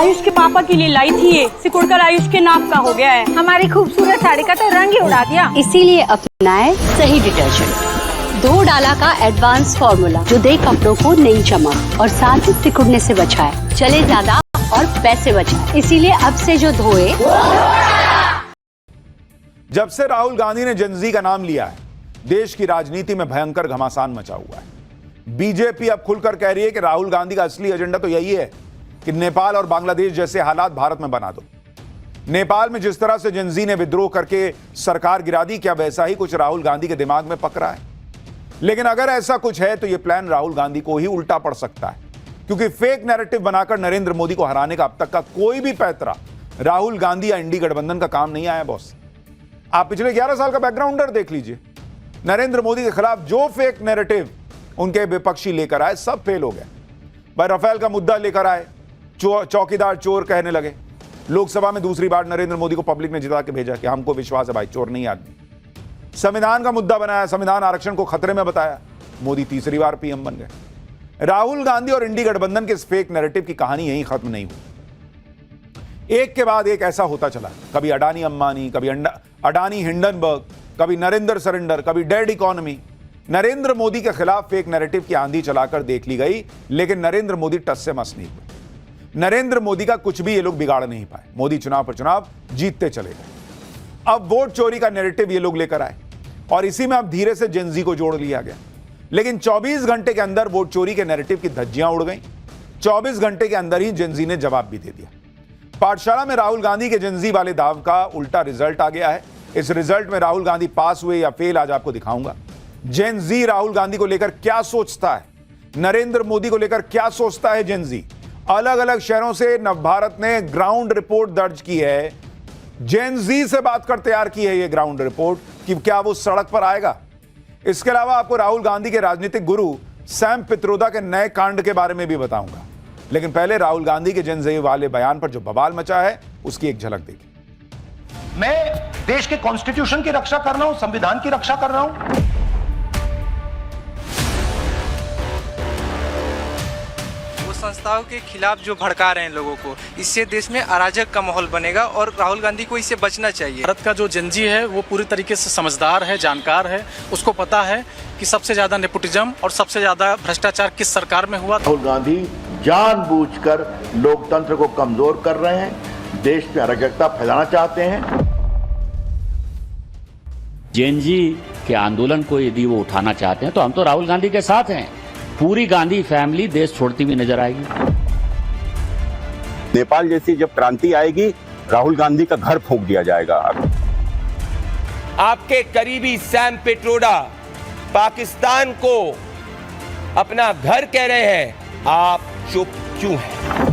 आयुष के पापा के लिए लाई थी, ये सिकुड़कर आयुष के नाक का हो गया है। हमारी खूबसूरत साड़ी का तो रंग ही उड़ा दिया। इसीलिए अपनाए सही डिटर्जेंट, 2 डाला का एडवांस फॉर्मूला जो दे कपड़ों को नई चमक और साथ ही सिकुड़ने से बचाए, चले ज्यादा और पैसे बचाए। इसीलिए अब से जो धोए। जब से राहुल गांधी ने जेनजी का नाम लिया है, देश की राजनीति में भयंकर घमासान मचा हुआ है। बीजेपी अब खुलकर कह रही है कि राहुल गांधी का असली एजेंडा तो यही है कि नेपाल और बांग्लादेश जैसे हालात भारत में बना दो। नेपाल में जिस तरह से जेनजी ने विद्रोह करके सरकार गिरा दी, क्या वैसा ही कुछ राहुल गांधी के दिमाग में पक रहा है? लेकिन अगर ऐसा कुछ है तो यह प्लान राहुल गांधी को ही उल्टा पड़ सकता है, क्योंकि फेक नैरेटिव बनाकर नरेंद्र मोदी को हराने का अब तक का कोई भी पैतरा राहुल गांधी या इंडी गठबंधन का काम नहीं आया बॉस। आप पिछले 11 साल का बैकग्राउंडर देख लीजिए। नरेंद्र मोदी के खिलाफ जो फेक नैरेटिव उनके विपक्षी लेकर आए, सब फेल हो गए। भाई राफेल का मुद्दा लेकर आए, चौकीदार चोर कहने लगे। लोकसभा में दूसरी बार नरेंद्र मोदी को पब्लिक ने जिता के भेजा कि हमको विश्वास है भाई, चोर नहीं आदमी। संविधान का मुद्दा बनाया, संविधान आरक्षण को खतरे में बताया, मोदी तीसरी बार पीएम बन गए। राहुल गांधी और इंडी गठबंधन के इस फेक नैरेटिव की कहानी यहीं खत्म नहीं हुई। एक के बाद एक ऐसा होता चला, कभी अडानी अंबानी, कभी अडानी हिंडनबर्ग, कभी नरेंद्र सरेंडर, कभी डेड इकोनॉमी। नरेंद्र मोदी के खिलाफ फेक नैरेटिव की आंधी चलाकर देख ली गई, लेकिन नरेंद्र मोदी टस से मस नहीं हुए। नरेंद्र मोदी का कुछ भी ये लोग बिगाड़ नहीं पाए। मोदी चुनाव पर चुनाव जीतते चले गए। अब वोट चोरी का नैरेटिव ये लोग लेकर आए और इसी में अब धीरे से जेनजी को जोड़ लिया गया। लेकिन 24 घंटे के अंदर वोट चोरी के नैरेटिव की धज्जियां उड़ गई। 24 घंटे के अंदर ही जेनजी ने जवाब भी दे दिया। पाठशाला में राहुल गांधी के जेनजी वाले दाव का उल्टा रिजल्ट आ गया है। इस रिजल्ट में राहुल गांधी पास हुए या फेल आज आपको दिखाऊंगा। जेनजी राहुल गांधी को लेकर क्या सोचता है, नरेंद्र मोदी को लेकर क्या सोचता है जेनजी। अलग अलग शहरों से नवभारत ने ग्राउंड रिपोर्ट दर्ज की है। जेनजी से बात कर तैयार की है यह ग्राउंड रिपोर्ट कि क्या वो सड़क पर आएगा। इसके अलावा आपको राहुल गांधी के राजनीतिक गुरु सैम पित्रोदा के नए कांड के बारे में भी बताऊंगा। लेकिन पहले राहुल गांधी के जेनजी वाले बयान पर जो बवाल मचा है उसकी एक झलक देखिए। मैं देश के कॉन्स्टिट्यूशन की रक्षा कर रहा हूं, संविधान की रक्षा कर रहा हूं। वो संस्थाओं के खिलाफ जो भड़का रहे हैं लोगों को, इससे देश में अराजक का माहौल बनेगा और राहुल गांधी को इससे बचना चाहिए। भारत का जो जेनजी है वो पूरी तरीके से समझदार है, जानकार है। उसको पता है कि सबसे ज्यादा नेपोटिज्म और सबसे ज्यादा भ्रष्टाचार किस सरकार में हुआ। राहुल गांधी जानबूझकर लोकतंत्र को कमजोर कर रहे हैं, देश में अराजकता फैलाना चाहते हैं। जेनजी के आंदोलन को यदि वो उठाना चाहते हैं तो हम तो राहुल गांधी के साथ हैं। पूरी गांधी फैमिली देश छोड़ती हुई नजर आएगी। नेपाल जैसी जब क्रांति आएगी, राहुल गांधी का घर फूंक दिया जाएगा। आपके करीबी सैम पित्रोदा पाकिस्तान को अपना घर कह रहे हैं, आप चुप क्यों हैं?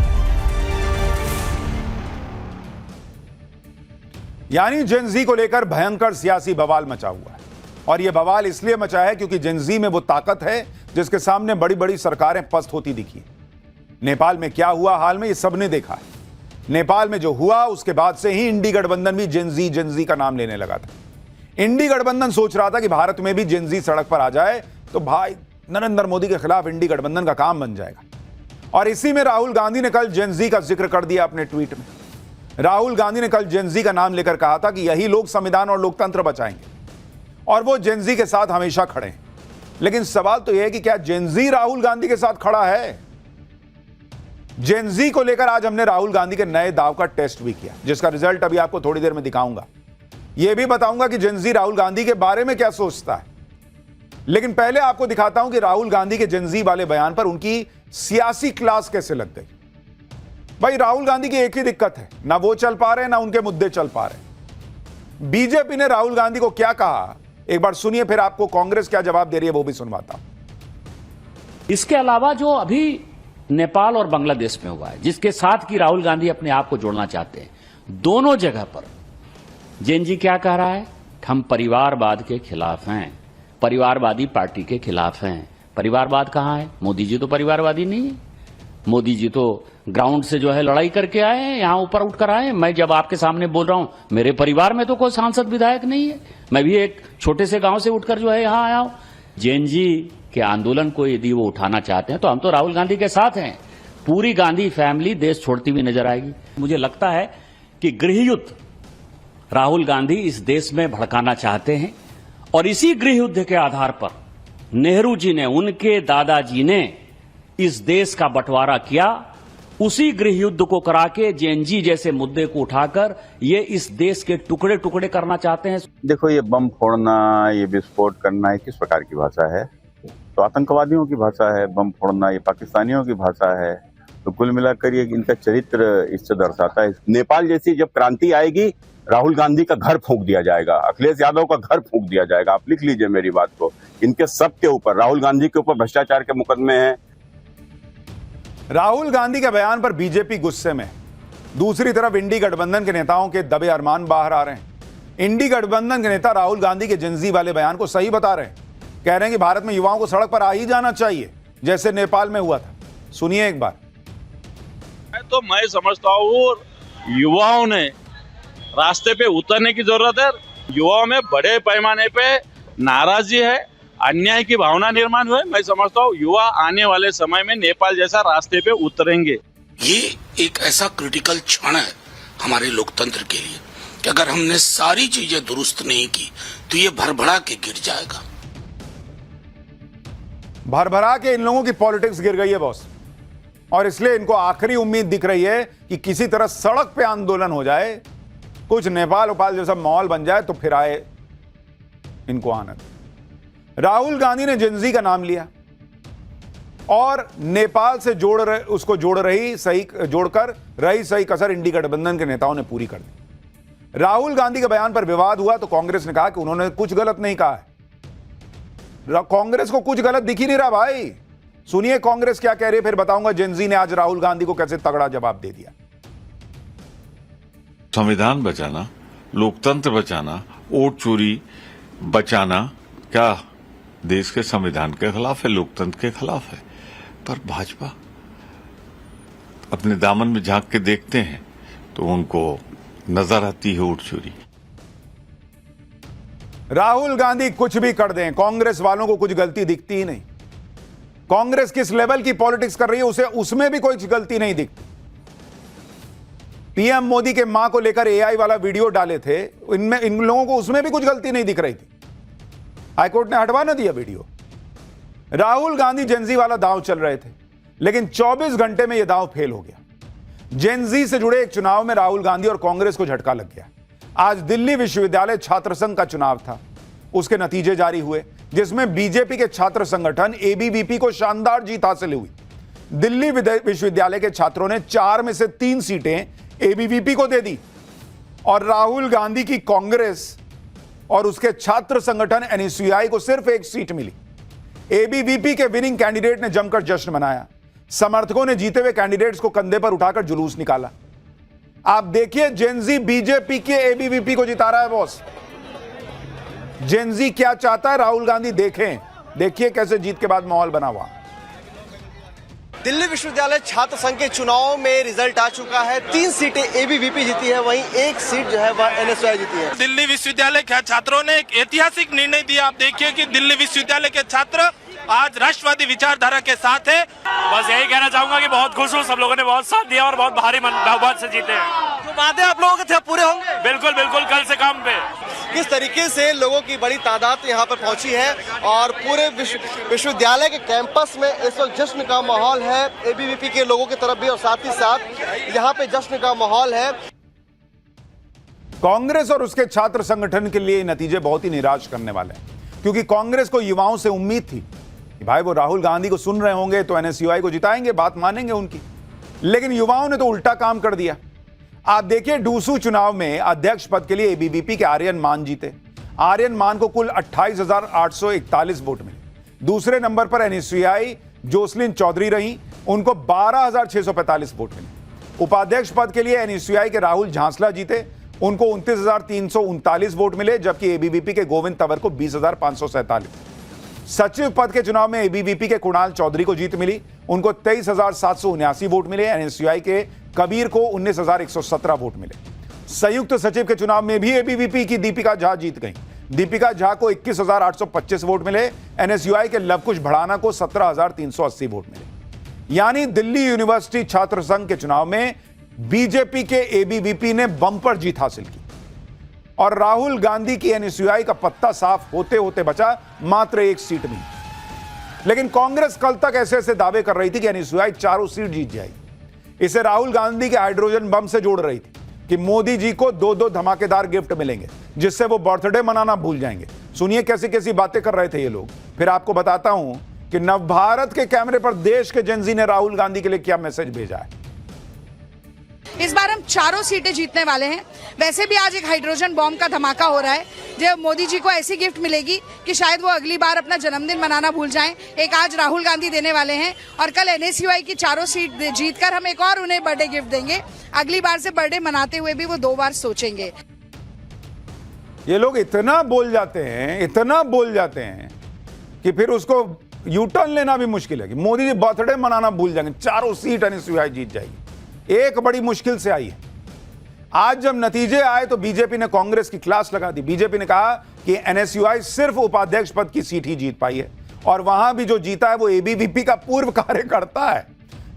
यानी जेनजी को लेकर भयंकर सियासी बवाल मचा हुआ है। और यह बवाल इसलिए मचा है क्योंकि जेनजी में वो ताकत है जिसके सामने बड़ी बड़ी सरकारें पस्त होती दिखी। नेपाल में क्या हुआ हाल में, ये सबने देखा है। नेपाल में जो हुआ उसके बाद से ही इंडी गठबंधन भी जेनजी का नाम लेने लगा था। इंडी गठबंधन सोच रहा था कि भारत में भी जेनजी सड़क पर आ जाए तो भाई नरेंद्र मोदी के खिलाफ इंडी गठबंधन का काम बन जाएगा। और इसी में राहुल गांधी ने कल जेनजी का जिक्र कर दिया अपने ट्वीट में। राहुल गांधी ने कल जेनजी का नाम लेकर कहा था कि यही लोग संविधान और लोकतंत्र बचाएंगे और वो जेनजी के साथ हमेशा खड़े हैं। लेकिन सवाल तो यह है कि क्या जेनजी राहुल गांधी के साथ खड़ा है? जेनजी को लेकर आज हमने राहुल गांधी के नए दाव का टेस्ट भी किया, जिसका रिजल्ट अभी आपको थोड़ी देर में दिखाऊंगा। यह भी बताऊंगा कि जेनजी राहुल गांधी के बारे में क्या सोचता है। लेकिन पहले आपको दिखाता हूं कि राहुल गांधी के जेनजी वाले बयान पर उनकी सियासी क्लास कैसे लग गई। भाई राहुल गांधी की एक ही दिक्कत है, ना वो चल पा रहे ना उनके मुद्दे चल पा रहे। बीजेपी ने राहुल गांधी को क्या कहा, एक बार सुनिए, फिर आपको कांग्रेस क्या जवाब दे रही है वो भी सुनवाता हूं। इसके अलावा जो अभी नेपाल और बांग्लादेश में हुआ है, जिसके साथ की राहुल गांधी अपने आप को जोड़ना चाहते हैं, दोनों जगह पर जेनजी क्या कह रहा है? हम परिवारवाद के खिलाफ हैं, परिवारवादी पार्टी के खिलाफ हैं। परिवारवाद कहां है? मोदी जी तो परिवारवादी नहीं है। मोदी जी तो ग्राउंड से जो है लड़ाई करके आए हैं, यहां ऊपर उठकर आए हैं। मैं जब आपके सामने बोल रहा हूं, मेरे परिवार में तो कोई सांसद विधायक नहीं है, मैं भी एक छोटे से गांव से उठकर जो है यहां आया हूं। जेनजी के आंदोलन को यदि वो उठाना चाहते हैं तो हम तो राहुल गांधी के साथ हैं। पूरी गांधी फैमिली देश छोड़ती हुई नजर आएगी। मुझे लगता है कि गृह युद्ध राहुल गांधी इस देश में भड़काना चाहते हैं और इसी गृह युद्ध के आधार पर नेहरू जी ने, उनके दादाजी ने इस देश का बंटवारा किया। उसी गृह युद्ध को करा के जेएनजी जैसे मुद्दे को उठाकर ये इस देश के टुकड़े टुकड़े करना चाहते हैं। देखो, ये बम फोड़ना, ये विस्फोट करना, ये किस प्रकार की भाषा है? तो आतंकवादियों की भाषा है। बम फोड़ना ये पाकिस्तानियों की भाषा है। तो कुल मिलाकर ये इनका चरित्र इससे दर्शाता है। नेपाल जैसी जब क्रांति आएगी, राहुल गांधी का घर फूंक दिया जाएगा, अखिलेश यादव का घर फूंक दिया जाएगा। आप लिख लीजिए मेरी बात को। इनके सबके ऊपर, राहुल गांधी के ऊपर भ्रष्टाचार के मुकदमे हैं। राहुल गांधी के बयान पर बीजेपी गुस्से में। दूसरी तरफ इंडी गठबंधन के नेताओं के दबे अरमान बाहर आ रहे हैं। इंडी गठबंधन के नेता राहुल गांधी के जेनजी वाले बयान को सही बता रहे हैं। कह रहे हैं कि भारत में युवाओं को सड़क पर आ ही जाना चाहिए, जैसे नेपाल में हुआ था। सुनिए एक बार। तो मैं समझता हूँ युवाओं ने रास्ते पे उतरने की जरूरत है। युवाओं में बड़े पैमाने पे नाराजगी है, अन्याय की भावना निर्माण हुए। मैं समझता हूँ युवा आने वाले समय में नेपाल जैसा रास्ते पे उतरेंगे। ये एक ऐसा क्रिटिकल क्षण है हमारे लोकतंत्र के लिए कि अगर हमने सारी चीजें दुरुस्त नहीं की तो ये भरभरा के गिर जाएगा। भरभरा के इन लोगों की पॉलिटिक्स गिर गई है बॉस, और इसलिए इनको आखिरी उम्मीद दिख रही है कि किसी तरह सड़क पे आंदोलन हो जाए, कुछ नेपाल उपाल जैसा माहौल बन जाए तो फिर आए इनको आनंद। राहुल गांधी ने जेनजी का नाम लिया और नेपाल से जोड़कर रही सही कसर इंडी गठबंधन के नेताओं ने पूरी कर दी। राहुल गांधी के बयान पर विवाद हुआ तो कांग्रेस ने कहा कि उन्होंने कुछ गलत नहीं कहा है। कांग्रेस को कुछ गलत दिख ही नहीं रहा भाई। सुनिए कांग्रेस क्या कह रही है, फिर बताऊंगा जेनजी ने आज राहुल गांधी को कैसे तगड़ा जवाब दे दिया। संविधान बचाना, लोकतंत्र बचाना, वोट चोरी बचाना क्या देश के संविधान के खिलाफ है, लोकतंत्र के खिलाफ है? पर भाजपा अपने दामन में झांक के देखते हैं तो उनको नजर आती है वोट चोरी। राहुल गांधी कुछ भी कर दें, कांग्रेस वालों को कुछ गलती दिखती ही नहीं। कांग्रेस किस लेवल की पॉलिटिक्स कर रही है उसे उसमें भी कोई गलती नहीं दिखती। पीएम मोदी के मां को लेकर एआई वाला वीडियो डाले थे, इनमें इन लोगों को उसमें भी कुछ गलती नहीं दिख रही थी। हाईकोर्ट ने हटवा ना दिया वीडियो। राहुल गांधी जेनजी वाला दांव चल रहे थे, लेकिन 24 घंटे में यह दांव फेल हो गया। जेनजी से जुड़े एक चुनाव में राहुल गांधी और कांग्रेस को झटका लग गया। आज दिल्ली विश्वविद्यालय छात्र संघ का चुनाव था, उसके नतीजे जारी हुए जिसमें बीजेपी के छात्र संगठन एबीवीपी को शानदार जीत हासिल हुई। दिल्ली विश्वविद्यालय के छात्रों ने 4 में से 3 सीटें एबीवीपी को दे दी और राहुल गांधी की कांग्रेस और उसके छात्र संगठन एनएसयूआई को सिर्फ 1 सीट मिली। एबीवीपी के विनिंग कैंडिडेट ने जमकर जश्न मनाया। समर्थकों ने जीते हुए कैंडिडेट्स को कंधे पर उठाकर जुलूस निकाला। आप देखिए जेनजी बीजेपी के एबीवीपी को जिता रहा है बॉस। जेनजी क्या चाहता है राहुल गांधी देखें, देखिए कैसे जीत के बाद माहौल बना हुआ। दिल्ली विश्वविद्यालय छात्र संघ के चुनाव में रिजल्ट आ चुका है। 3 सीटें एबीवीपी जीती है, वहीं 1 सीट जो है वह एनएसयूआई जीती है। दिल्ली विश्वविद्यालय के छात्रों ने एक ऐतिहासिक निर्णय दिया। आप देखिए कि दिल्ली विश्वविद्यालय के छात्र आज राष्ट्रवादी विचारधारा के साथ है। बस यही कहना चाहूंगा कि बहुत खुश हूँ, सब लोगों ने बहुत साथ दिया और बहुत भारी बहुमत से जीते हैं। जो वादे आप लोगों के थे पूरे होंगे? बिल्कुल बिल्कुल, कल से काम पे। किस तरीके से लोगों की बड़ी तादाद यहाँ पर पहुंची है और पूरे विश्वविद्यालय के कैंपस में इस वक्त जश्न का माहौल है, एबीवीपी के लोगों की तरफ भी और साथ ही साथ यहाँ पे जश्न का माहौल है। कांग्रेस और उसके छात्र संगठन के लिए नतीजे बहुत ही निराश करने वाले हैं, क्योंकि कांग्रेस को युवाओं से उम्मीद थी कि भाई वो राहुल गांधी को सुन रहे होंगे तो एनएसयूआई को जिताएंगे, बात मानेंगे उनकी, लेकिन युवाओं ने तो उल्टा काम कर दिया। आप देखिए डूसू चुनाव में अध्यक्ष पद के लिए एबीवीपी के आर्यन मान जीते। आर्यन मान को कुल 28,841 वोट मिले। दूसरे नंबर पर एनएसयूआई जोसलिन चौधरी रही, उनको 12,645 वोट मिले। उपाध्यक्ष पद के लिए एनएसयूआई के राहुल झांसला जीते, उनको 29,339 वोट मिले, जबकि एबीवीपी के गोविंद तंवर को 20,547। सचिव पद के चुनाव में एबीवीपी के कुणाल चौधरी को जीत मिली, उनको 23,779 वोट मिले। एनएसयूआई के कबीर को 19,117 वोट मिले। संयुक्त सचिव के चुनाव में भी एबीवीपी की दीपिका झा जीत गई। दीपिका झा को 21,825 वोट मिले। एनएसयूआई के लवकुश भड़ाना को 17,380 वोट मिले। यानी दिल्ली यूनिवर्सिटी छात्र संघ के चुनाव में बीजेपी के एबीवीपी ने बम्पर जीत हासिल की और राहुल गांधी की एनएसयूआई का पत्ता साफ होते होते बचा मात्र एक सीट में। लेकिन कांग्रेस कल तक ऐसे ऐसे दावे कर रही थी कि एनएसयूआई चारों सीट जीत जाएगी। इसे राहुल गांधी के हाइड्रोजन बम से जोड़ रही थी कि मोदी जी को दो दो धमाकेदार गिफ्ट मिलेंगे जिससे वो बर्थडे मनाना भूल जाएंगे। सुनिए कैसी कैसी बातें कर रहे थे ये लोग। फिर आपको बताता हूं कि नवभारत के कैमरे पर देश के जेनजी ने राहुल गांधी के लिए क्या मैसेज भेजा है। इस बार हम चारों सीटें जीतने वाले हैं। वैसे भी आज एक हाइड्रोजन बॉम्ब का धमाका हो रहा है जो मोदी जी को ऐसी गिफ्ट मिलेगी कि शायद वो अगली बार अपना जन्मदिन मनाना भूल जाएं। एक आज राहुल गांधी देने वाले हैं और कल एनएसयूआई की चारों सीट जीतकर हम एक और उन्हें बर्थडे गिफ्ट देंगे। अगली बार से बर्थडे मनाते हुए भी वो 2 बार सोचेंगे। ये लोग इतना बोल जाते हैं कि फिर उसको यूटर्न लेना भी मुश्किल है कि मोदी जी बर्थडे मनाना भूल जाएंगे, चारों सीट एनएसयूआई जीत जाएगी। एक बड़ी मुश्किल से आई है। आज जब नतीजे आए तो बीजेपी ने कांग्रेस की क्लास लगा दी। बीजेपी ने कहा कि एनएसयूआई सिर्फ उपाध्यक्ष पद की सीट ही जीत पाई है और वहां भी जो जीता है वो एबीवीपी का पूर्व कार्यकर्ता है।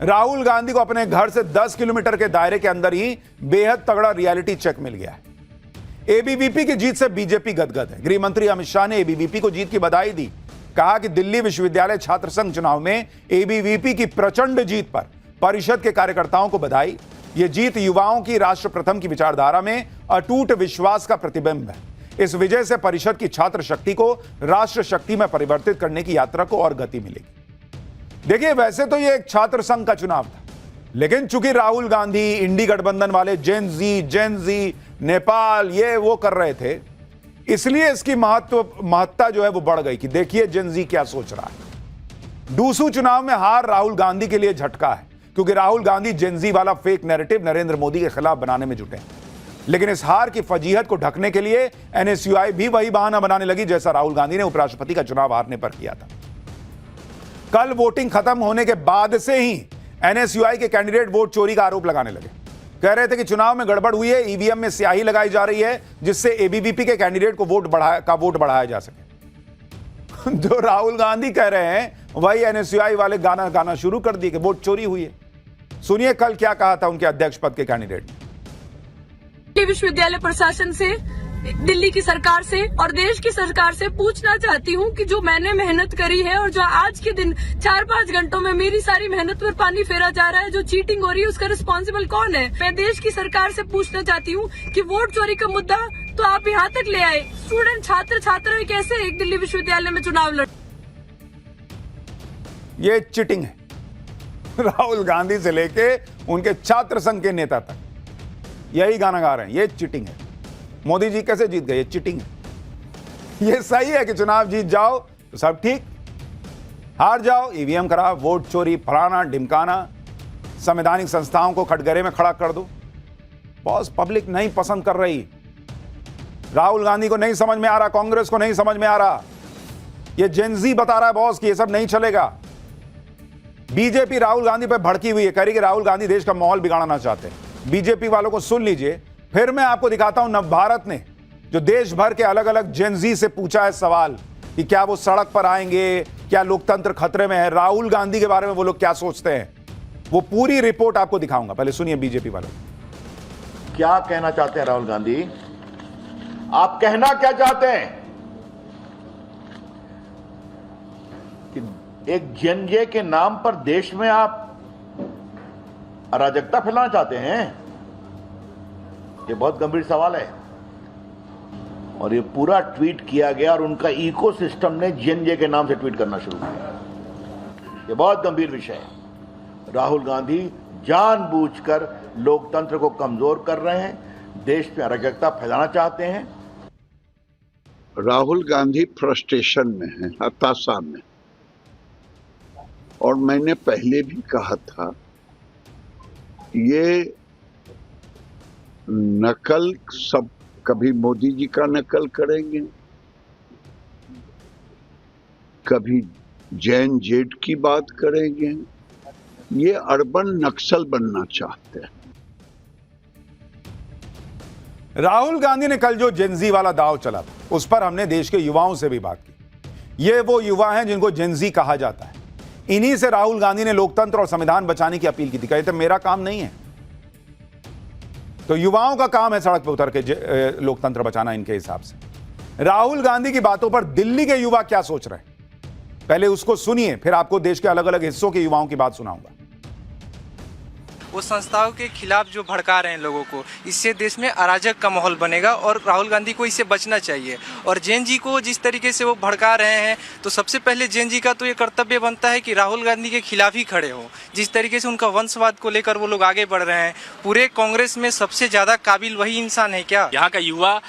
राहुल गांधी को अपने घर से 10 किलोमीटर के दायरे के अंदर ही बेहद तगड़ा रियलिटी चेक मिल गया है। एबीवीपी की जीत से बीजेपी गदगद है। गृह मंत्री अमित शाह ने एबीवीपी को जीत की बधाई दी। कहा कि दिल्ली विश्वविद्यालय छात्र संघ चुनाव में एबीवीपी की प्रचंड जीत पर परिषद के कार्यकर्ताओं को बधाई। यह जीत युवाओं की राष्ट्र प्रथम की विचारधारा में अटूट विश्वास का प्रतिबिंब है। इस विजय से परिषद की छात्र शक्ति को राष्ट्र शक्ति में परिवर्तित करने की यात्रा को और गति मिलेगी। देखिए, वैसे तो यह एक छात्र संघ का चुनाव था, लेकिन चूंकि राहुल गांधी इंडी गठबंधन वाले जेनजी नेपाल ये वो कर रहे थे, इसलिए इसकी महत्ता जो है वो बढ़ गई कि देखिए जेनजी क्या सोच रहा है। डूसू चुनाव में हार राहुल गांधी के लिए झटका है क्योंकि राहुल गांधी जेनजी वाला फेक नैरेटिव नरेंद्र मोदी के खिलाफ बनाने में जुटे हैं। लेकिन इस हार की फजीहत को ढकने के लिए एनएसयूआई भी वही बहाना बनाने लगी जैसा राहुल गांधी ने उपराष्ट्रपति का चुनाव हारने पर किया था। कल वोटिंग खत्म होने के बाद से ही एनएसयूआई के कैंडिडेट वोट चोरी का आरोप लगाने लगे। कह रहे थे कि चुनाव में गड़बड़ हुई है, ईवीएम में स्याही लगाई जा रही है जिससे एबीवीपी के कैंडिडेट को वोट बढ़ाया जा सके। जो राहुल गांधी कह रहे हैं वही एनएसयूआई वाले गाना शुरू कर दिए कि वोट चोरी हुई है। सुनिए कल क्या कहा था उनके अध्यक्ष पद के कैंडिडेट ने। विश्वविद्यालय प्रशासन से, दिल्ली की सरकार से और देश की सरकार से पूछना चाहती हूँ कि जो मैंने मेहनत करी है और जो आज के दिन 4-5 घंटों में मेरी सारी मेहनत पर पानी फेरा जा रहा है, जो चीटिंग हो रही है उसका रिस्पॉन्सिबल कौन है। मैं देश की सरकार से पूछना चाहती हूँ कि वोट चोरी का मुद्दा तो आप यहाँ तक ले आए, स्टूडेंट छात्र कैसे एक दिल्ली विश्वविद्यालय में चुनाव लड़। ये चिटिंग है। राहुल गांधी से लेके उनके छात्र संघ के नेता तक यही गाना गा रहे हैं, ये चिटिंग है। मोदी जी कैसे जीत गए, ये चिटिंग है। ये सही है कि चुनाव जीत जाओ तो सब ठीक, हार जाओ ईवीएम खराब, वोट चोरी, फलाना ढिमकाना, संवैधानिक संस्थाओं को कटघरे में खड़ा कर दो। बॉस पब्लिक नहीं पसंद कर रही, राहुल गांधी को नहीं समझ में आ रहा, कांग्रेस को नहीं समझ में आ रहा। ये जेनजी बता रहा है बॉस कि ये सब नहीं चलेगा। बीजेपी राहुल गांधी पर भड़की हुई है, कह रही कि राहुल गांधी देश का माहौल बिगाड़ना चाहते हैं। बीजेपी वालों को सुन लीजिए, फिर मैं आपको दिखाता हूं नवभारत ने जो देश भर के अलग अलग जेनजी से पूछा है सवाल कि क्या वो सड़क पर आएंगे, क्या लोकतंत्र खतरे में है, राहुल गांधी के बारे में वो लोग क्या सोचते हैं। वो पूरी रिपोर्ट आपको दिखाऊंगा, पहले सुनिए बीजेपी वालों। क्या कहना चाहते हैं राहुल गांधी? आप कहना क्या चाहते हैं कि एक जेनजे के नाम पर देश में आप अराजकता फैलाना चाहते हैं? ये बहुत गंभीर सवाल है और ये पूरा ट्वीट किया गया और उनका इकोसिस्टम ने जेनजे के नाम से ट्वीट करना शुरू किया। ये बहुत गंभीर विषय है। राहुल गांधी जानबूझकर लोकतंत्र को कमजोर कर रहे हैं, देश में अराजकता फैलाना चाहते हैं। राहुल गांधी फ्रस्ट्रेशन में है, हताशा में, और मैंने पहले भी कहा था ये नकल सब, कभी मोदी जी का नकल करेंगे, कभी जैन जेट की बात करेंगे। ये अर्बन नक्सल बनना चाहते हैं। राहुल गांधी ने कल जो जेनजी वाला दाव चला था उस पर हमने देश के युवाओं से भी बात की। ये वो युवा हैं जिनको जेनजी कहा जाता है। इन्हीं से राहुल गांधी ने लोकतंत्र और संविधान बचाने की अपील की थी। कहते मेरा काम नहीं है, तो युवाओं का काम है सड़क पर उतर के लोकतंत्र बचाना। इनके हिसाब से राहुल गांधी की बातों पर दिल्ली के युवा क्या सोच रहे हैं, पहले उसको सुनिए, फिर आपको देश के अलग अलग हिस्सों के युवाओं की बात सुनाऊंगा। वो संस्थाओं के खिलाफ जो भड़का रहे हैं लोगों को, इससे देश में अराजक का माहौल बनेगा और राहुल गांधी को इससे बचना चाहिए। और जैन जी को जिस तरीके से वो भड़का रहे हैं, तो सबसे पहले जैन जी का तो ये कर्तव्य बनता है कि राहुल गांधी के खिलाफ ही खड़े हो। जिस तरीके से उनका वंशवाद को लेकर वो लोग आगे बढ़ रहे हैं, पूरे कांग्रेस में सबसे ज़्यादा काबिल वही इंसान है क्या? यहाँ का युवा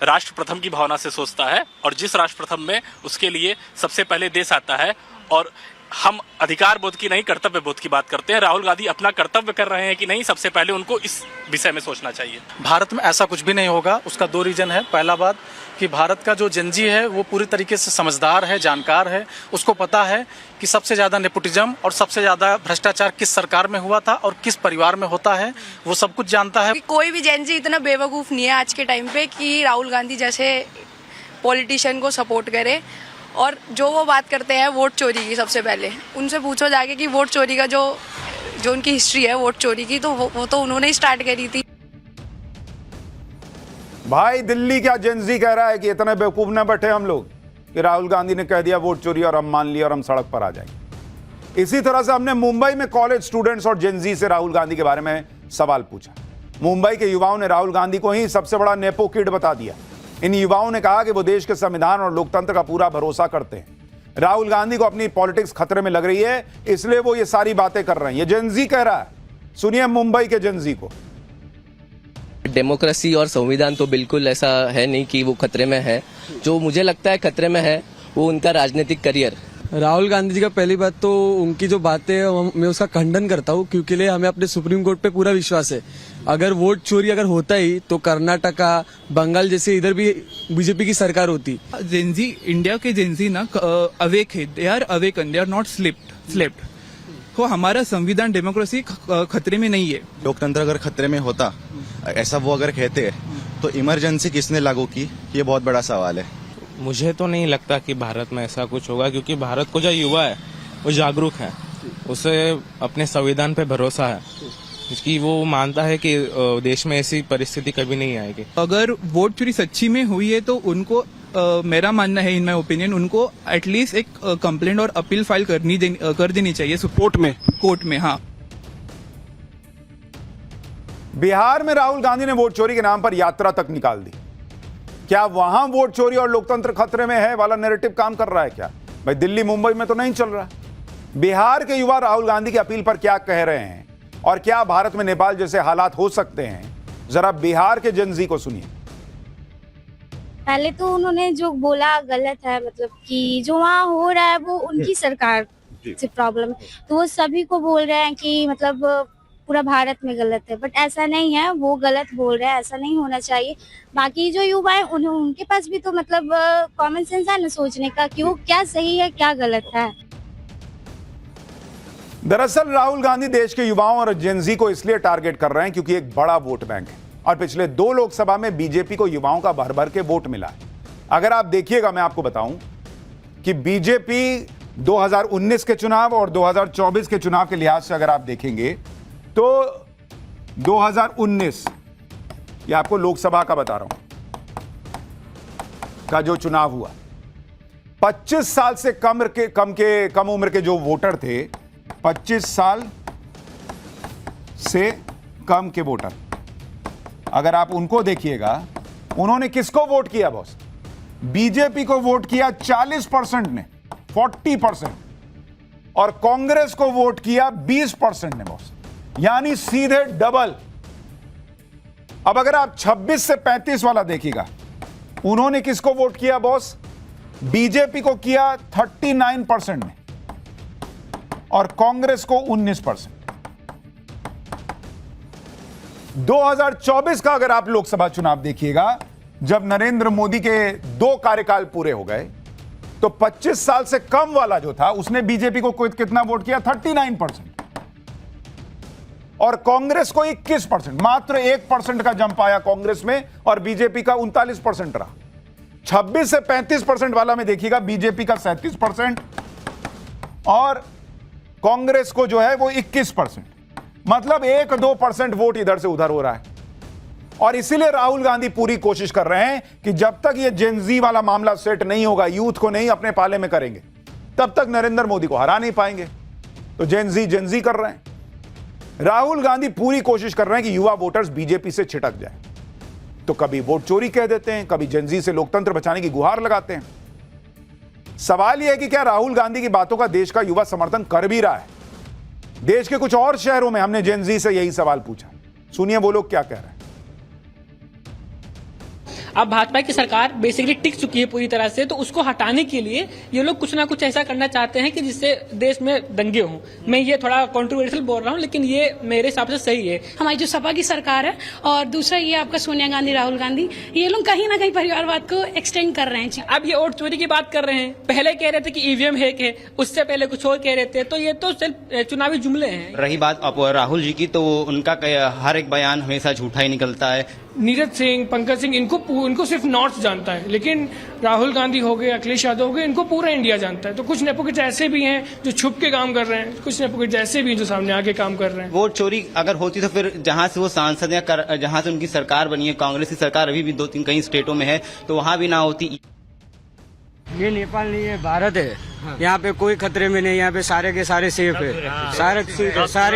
राष्ट्र प्रथम की भावना से सोचता है, और जिस राष्ट्र प्रथम में उसके लिए सबसे पहले देश आता है। और हम अधिकार बोध की नहीं, कर्तव्य बोध की बात करते हैं। राहुल गांधी अपना कर्तव्य कर रहे हैं कि नहीं, सबसे पहले उनको इस विषय में सोचना चाहिए। भारत में ऐसा कुछ भी नहीं होगा। उसका 2 रीजन है। पहला बात कि भारत का जो जेनजी है वो पूरी तरीके से समझदार है, जानकार है। उसको पता है कि सबसे ज़्यादा नेपोटिज्म और सबसे ज़्यादा भ्रष्टाचार किस सरकार में हुआ था और किस परिवार में होता है, वो सब कुछ जानता है। कोई भी जेनजी इतना बेवकूफ़ नहीं है आज के टाइम पे कि राहुल गांधी जैसे पॉलिटिशियन को सपोर्ट करे। और जो वो बात करते हैं वोट चोरी की, सबसे पहले उनसे पूछो जाके कि वोट चोरी का जो उनकी हिस्ट्री है वोट चोरी की, तो वो तो उन्होंने ही स्टार्ट करी थी। भाई दिल्ली क्या जेनजी कह रहा है कि इतने बेवकूफ न बैठे हम लोग कि राहुल गांधी ने कह दिया वोट चोरी और हम मान लिया और हम सड़क पर आ जाएंगे। इसी तरह से हमने मुंबई में कॉलेज स्टूडेंट्स और जेनजी से राहुल गांधी के बारे में सवाल पूछा। मुंबई के युवाओं ने राहुल गांधी को ही सबसे बड़ा नेपो किड बता दिया। इन युवाओं ने कहा कि वो देश के संविधान और लोकतंत्र का पूरा भरोसा करते हैं। राहुल गांधी को अपनी पॉलिटिक्स खतरे में लग रही है, इसलिए वो ये सारी बातें कर रहे हैं। ये जेनजी कह रहा है, सुनिए मुंबई के जेनजी को। डेमोक्रेसी और संविधान तो बिल्कुल ऐसा है नहीं कि वो खतरे में है। जो मुझे लगता है खतरे में है वो उनका राजनीतिक करियर। राहुल गांधी जी का पहली बात तो उनकी जो बातें है मैं उसका खंडन करता हूँ, क्योंकि लिए हमें अपने सुप्रीम कोर्ट पे पूरा विश्वास है। अगर वोट चोरी अगर होता ही तो कर्नाटका, बंगाल जैसे इधर भी बीजेपी की सरकार होती। जेनजी, इंडिया के जेनजी ना अवेक है, they are awaken, they are not slept. तो हमारा संविधान डेमोक्रेसी खतरे में नहीं है। लोकतंत्र अगर खतरे में होता, ऐसा वो अगर कहते तो इमरजेंसी किसने लागू की, ये बहुत बड़ा सवाल है। मुझे तो नहीं लगता कि भारत में ऐसा कुछ होगा, क्योंकि भारत को जो युवा है वो जागरूक है, उसे अपने संविधान पे भरोसा है, कि वो मानता है कि देश में ऐसी परिस्थिति कभी नहीं आएगी। अगर वोट चोरी सच्ची में हुई है तो उनको मेरा मानना है, इन माय ओपिनियन, उनको एटलीस्ट एक कंप्लेंट और अपील फाइल कर देनी चाहिए कोर्ट में। हाँ, बिहार में राहुल गांधी ने वोट चोरी के नाम पर यात्रा तक निकाल दी। क्या वहां वोट चोरी और लोकतंत्र खतरे में है वाला नैरेटिव काम कर रहा है क्या? भाई दिल्ली मुंबई में तो नहीं चल रहा। बिहार के युवा राहुल गांधी की अपील पर क्या कह रहे हैं और क्या भारत में नेपाल जैसे हालात हो सकते हैं, जरा बिहार के जेनजी को सुनिए। पहले तो उन्होंने जो बोला गलत है, मतलब कि जो वहाँ हो रहा है वो उनकी सरकार से प्रॉब्लम है, तो वो सभी को बोल रहे हैं कि मतलब पूरा भारत में गलत है, बट ऐसा नहीं है, वो गलत बोल रहे हैं, ऐसा नहीं होना चाहिए। बाकी जो युवा है उनके पास भी तो मतलब कॉमन सेंस है ना सोचने का कि वो क्या सही है क्या गलत है। दरअसल राहुल गांधी देश के युवाओं और जेनजी को इसलिए टारगेट कर रहे हैं क्योंकि एक बड़ा वोट बैंक है और पिछले 2 लोकसभा में बीजेपी को युवाओं का भर भर के वोट मिला है। अगर आप देखिएगा, मैं आपको बताऊं कि बीजेपी 2019 के चुनाव और 2024 के चुनाव के लिहाज से अगर आप देखेंगे तो 2019, ये आपको लोकसभा का बता रहा हूं, का जो चुनाव हुआ, 25 साल से कम उम्र के जो वोटर थे, 25 साल से कम के वोटर, अगर आप उनको देखिएगा, उन्होंने किसको वोट किया बॉस? बीजेपी को वोट किया 40% ने, 40%, और कांग्रेस को वोट किया 20% ने बॉस, यानी सीधे डबल। अब अगर आप 26 से 35 वाला देखिएगा, उन्होंने किसको वोट किया बॉस? बीजेपी को किया 39% ने और कांग्रेस को 19%। 2024 का अगर आप लोकसभा चुनाव देखिएगा, जब नरेंद्र मोदी के 2 कार्यकाल पूरे हो गए, तो 25 साल से कम वाला जो था उसने बीजेपी को कितना वोट किया? 39%, और कांग्रेस को 21%। मात्र 1% का जंप आया कांग्रेस में और बीजेपी का 39% रहा। 26 से 35% वाला में देखिएगा, बीजेपी का 37% और कांग्रेस को जो है वो 21%, मतलब 1-2% वोट इधर से उधर हो रहा है। और इसीलिए राहुल गांधी पूरी कोशिश कर रहे हैं कि जब तक ये जेनजी वाला मामला सेट नहीं होगा, यूथ को नहीं अपने पाले में करेंगे, तब तक नरेंद्र मोदी को हरा नहीं पाएंगे। तो जेनजी कर रहे हैं। राहुल गांधी पूरी कोशिश कर रहे हैं कि युवा वोटर्स बीजेपी से छिटक जाए। तो कभी वोट चोरी कह देते हैं, कभी जेनजी से लोकतंत्र बचाने की गुहार लगाते हैं। सवाल यह है कि क्या राहुल गांधी की बातों का देश का युवा समर्थन कर भी रहा है? देश के कुछ और शहरों में हमने जेनजी से यही सवाल पूछा। सुनिए वो लोग क्या कह रहे हैं। अब भाजपा की सरकार बेसिकली टिक चुकी है पूरी तरह से, तो उसको हटाने के लिए ये लोग कुछ ना कुछ ऐसा करना चाहते हैं कि जिससे देश में दंगे हों। मैं ये थोड़ा कंट्रोवर्शियल बोल रहा हूँ, लेकिन ये मेरे हिसाब से सही है। हमारी जो सपा की सरकार है और दूसरा ये आपका सोनिया गांधी, राहुल गांधी, ये लोग कहीं ना कहीं परिवारवाद को एक्सटेंड कर रहे हैं जी। अब ये वोट चोरी की बात कर रहे हैं, पहले कह रहे थे कि ईवीएम हैक है, उससे पहले कुछ और कह रहे थे। तो ये तो सिर्फ चुनावी जुमले हैं। रही बात अब राहुल जी की, तो उनका हर एक बयान हमेशा झूठा ही निकलता है। नीरज सिंह, पंकज सिंह, इनको सिर्फ नॉर्थ जानता है, लेकिन राहुल गांधी हो गए, अखिलेश यादव हो गए, इनको पूरा इंडिया जानता है। तो कुछ नेपोकिट्स ऐसे भी हैं जो छुप के काम कर रहे हैं, कुछ नेपोकिट्स ऐसे भी हैं जो सामने आके काम कर रहे हैं। वोट चोरी अगर होती तो फिर जहां से वो सांसद या जहां से उनकी सरकार बनी है, कांग्रेस की सरकार अभी भी 2-3 कई स्टेटों में है, तो वहां भी ना होती। ये नेपाल नहीं है, भारत है। यहाँ पे कोई खतरे में नहीं, यहाँ पे सारे के सारे सेफ है, सारे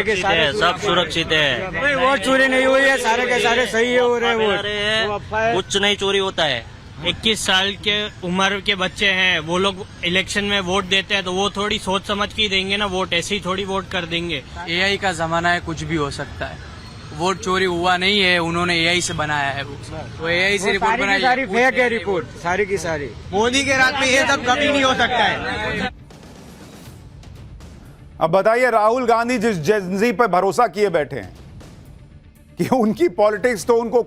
के सारे सब सुरक्षित है। वोट चोरी नहीं हुई है, सारे के सारे सही हो रहे हैं। वोट कुछ नहीं चोरी होता है। 21 साल के उम्र के बच्चे हैं, वो लोग इलेक्शन में वोट देते हैं, तो वो थोड़ी सोच समझ के ही देंगे ना वोट, ऐसे ही थोड़ी वोट कर देंगे। एआई का जमाना है, कुछ भी हो सकता है। वोट चोरी हुआ नहीं है, उन्होंने एआई से बनाया है। वो एआई से रिपोर्ट बनाई, सारी फेक है रिपोर्ट, सारी की सारी। मोदी के राज में ये सब कभी नहीं हो सकता है। अब बताइए, राहुल गांधी जिस जेनजी पे भरोसा किए बैठे हैं कि उनकी पॉलिटिक्स तो उनको